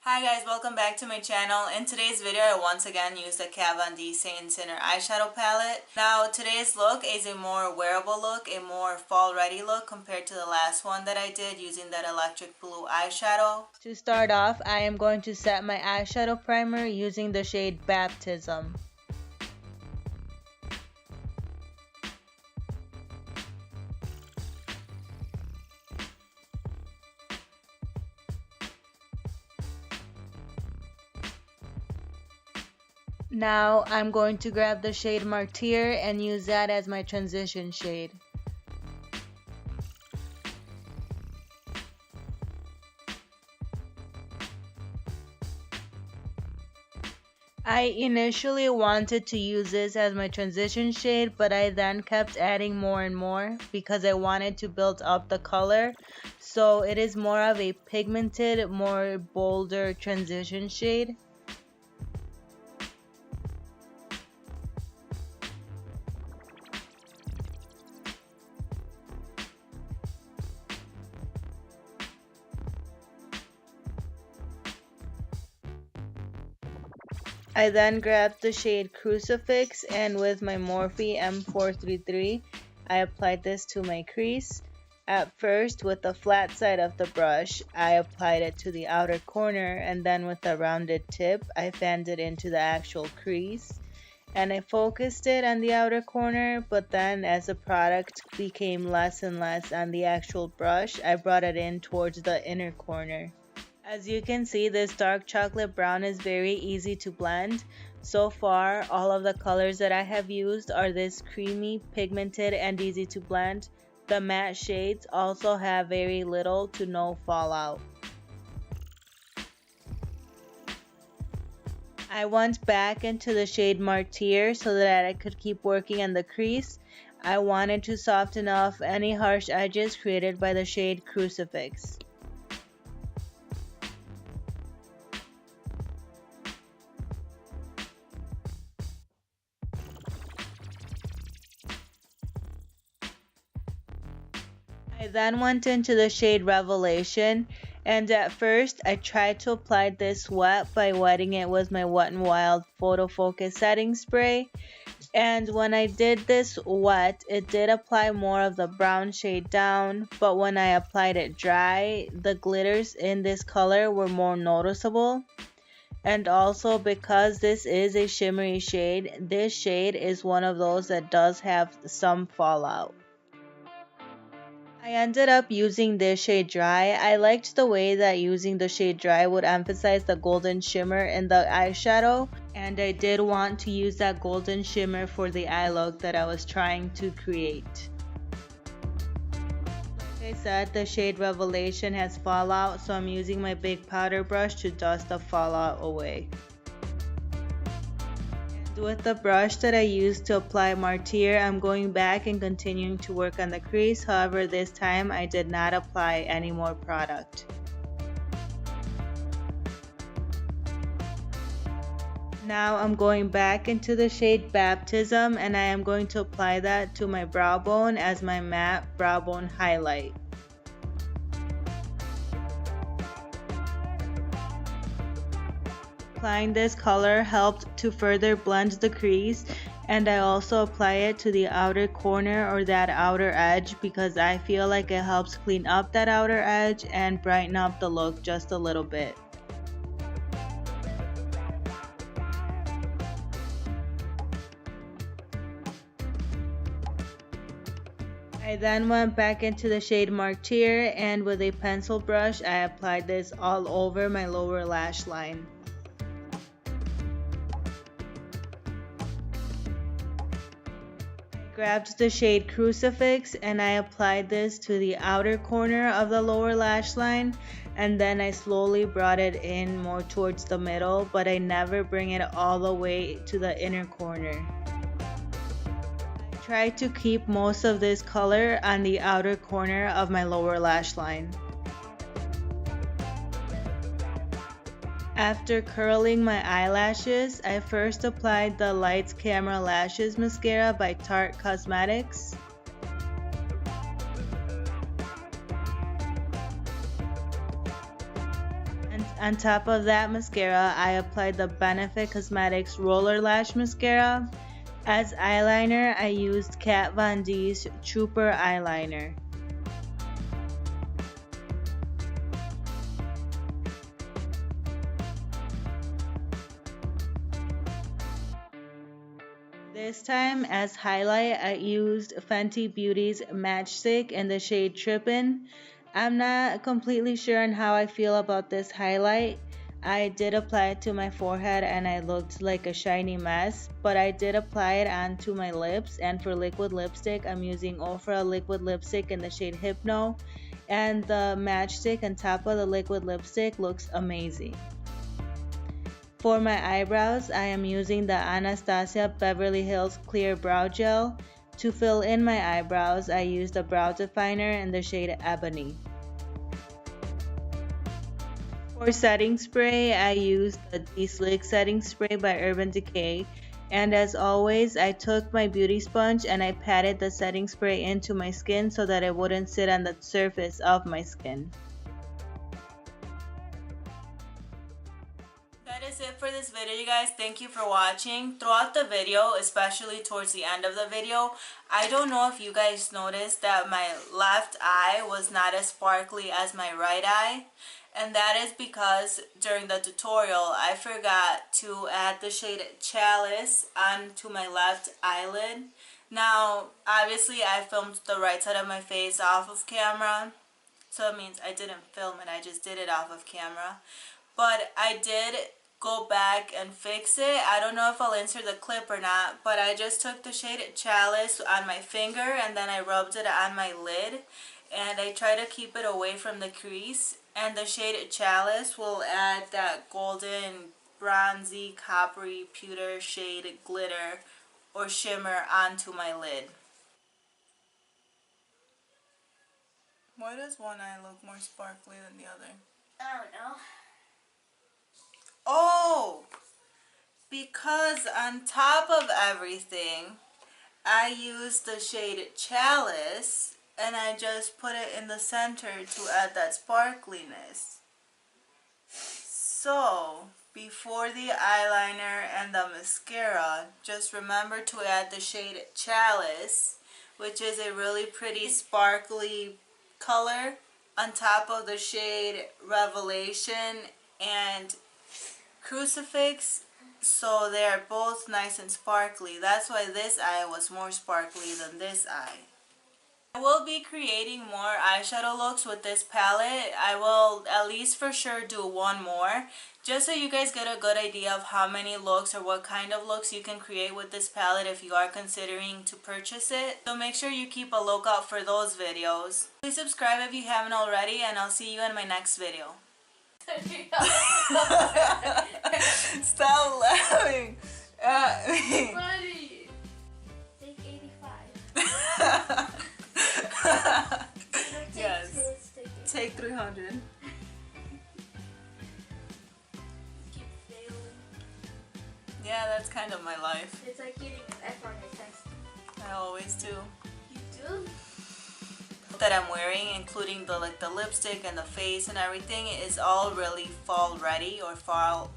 Hi guys, welcome back to my channel. In today's video, I once again used the KVD Saint Sinner eyeshadow palette. Now today's look is a more wearable look, a more fall ready look compared to the last one that I did using that electric blue eyeshadow. To start off, I am going to set my eyeshadow primer using the shade Baptism. Now I'm going to grab the shade Martyr and use that as my transition shade. I initially wanted to use this as my transition shade, but I then kept adding more and more because I wanted to build up the color. So it is more of a pigmented, more bolder transition shade. I then grabbed the shade Crucifix and with my Morphe M433, I applied this to my crease. At first, with the flat side of the brush, I applied it to the outer corner, and then with the rounded tip, I fanned it into the actual crease. And I focused it on the outer corner, but then as the product became less and less on the actual brush, I brought it in towards the inner corner. As you can see, this dark chocolate brown is very easy to blend. So far, all of the colors that I have used are this creamy, pigmented, and easy to blend. The matte shades also have very little to no fallout. I went back into the shade Martyr so that I could keep working on the crease. I wanted to soften off any harsh edges created by the shade Crucifix. I then went into the shade Revelation, and at first I tried to apply this wet by wetting it with my Wet n Wild Photo Focus setting spray. And when I did this wet, it did apply more of the brown shade down, but when I applied it dry, the glitters in this color were more noticeable. And also, because this is a shimmery shade, this shade is one of those that does have some fallout. I ended up using this shade Dry. I liked the way that using the shade Dry would emphasize the golden shimmer in the eyeshadow, and I did want to use that golden shimmer for the eye look that I was trying to create. Like I said, the shade Revelation has fallout, so I'm using my big powder brush to dust the fallout away. With the brush that I used to apply Martyr, I'm going back and continuing to work on the crease. However, this time I did not apply any more product. Now I'm going back into the shade Baptism, and I am going to apply that to my brow bone as my matte brow bone highlight. Applying this color helped to further blend the crease, and I also apply it to the outer corner or that outer edge because I feel like it helps clean up that outer edge and brighten up the look just a little bit. I then went back into the shade Martyr, and with a pencil brush I applied this all over my lower lash line. Grabbed the shade Crucifix and I applied this to the outer corner of the lower lash line, and then I slowly brought it in more towards the middle, but I never bring it all the way to the inner corner. I tried to keep most of this color on the outer corner of my lower lash line. After curling my eyelashes, I first applied the Lights Camera Lashes Mascara by Tarte Cosmetics. And On top of that mascara, I applied the Benefit Cosmetics Roller Lash Mascara. As eyeliner, I used Kat Von D's Trooper Eyeliner. This time, as highlight, I used Fenty Beauty's Matchstick in the shade Trippin'. I'm not completely sure on how I feel about this highlight. I did apply it to my forehead and I looked like a shiny mess, but I did apply it onto my lips, and for liquid lipstick, I'm using Ofra liquid lipstick in the shade Hypno, and the matchstick on top of the liquid lipstick looks amazing. For my eyebrows, I am using the Anastasia Beverly Hills Clear Brow Gel. To fill in my eyebrows, I used a brow definer in the shade Ebony. For setting spray, I used the De-Slick Setting Spray by Urban Decay. And as always, I took my beauty sponge and I patted the setting spray into my skin so that it wouldn't sit on the surface of my skin. That is it for this video, you guys. Thank you for watching. Throughout the video, especially towards the end of the video, I don't know if you guys noticed that my left eye was not as sparkly as my right eye. And that is because during the tutorial, I forgot to add the shade Chalice onto my left eyelid. Now, obviously, I filmed the right side of my face off of camera. So it means I didn't film it, I just did it off of camera. But I did go back and fix it. I don't know if I'll insert the clip or not, but I just took the shade Chalice on my finger and then I rubbed it on my lid. And I try to keep it away from the crease. And the shade Chalice will add that golden, bronzy, coppery, pewter shade glitter or shimmer onto my lid. Why does one eye look more sparkly than the other? I don't know. Oh! Because on top of everything, I used the shade Chalice and I just put it in the center to add that sparkliness. So, before the eyeliner and the mascara, just remember to add the shade Chalice, which is a really pretty sparkly color, on top of the shade Revelation and Crucifix, so they're both nice and sparkly. That's why this eye was more sparkly than this eye. I will be creating more eyeshadow looks with this palette. I will at least for sure do one more, just so you guys get a good idea of how many looks or what kind of looks you can create with this palette if you are considering to purchase it. So make sure you keep a lookout for those videos. Please subscribe if you haven't already, and I'll see you in my next video. Stop laughing at me. Buddy. Take 85. Yes. Take 300. Keep failing. Yeah, that's kind of my life. It's like getting an F on your test. I always do. You do? That I'm wearing, including the lipstick and the face and everything, is all really fall ready or fart.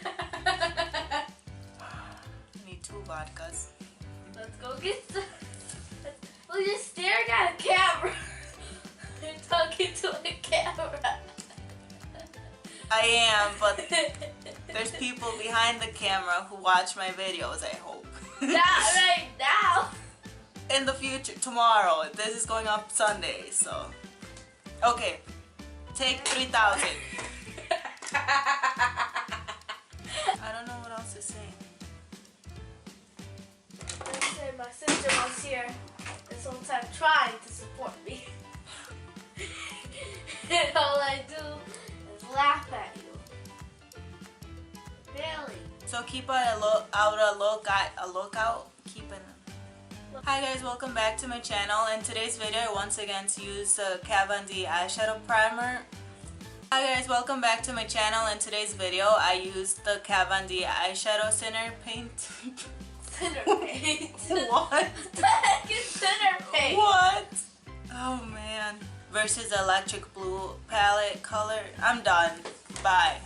I need 2 vodkas. Let's go get some. Well, you're staring at a camera. You're talking to a camera. I am, but there's people behind the camera who watch my videos, I hope. Not right now. In the future, tomorrow. This is going up Sunday, so. Okay. Take 3,000. I don't know what else to say. Let's say my sister was here this whole time trying to support me. And all I do is laugh at you. Really? So keep a lookout. Keep an. Hi guys, welcome back to my channel. In today's video, I once again use the KVD eyeshadow primer. Hi guys, welcome back to my channel. In today's video, I used the KVD eyeshadow center paint. Center paint. What? What the heck is center paint? What? Oh man. versus electric blue palette color. I'm done. Bye.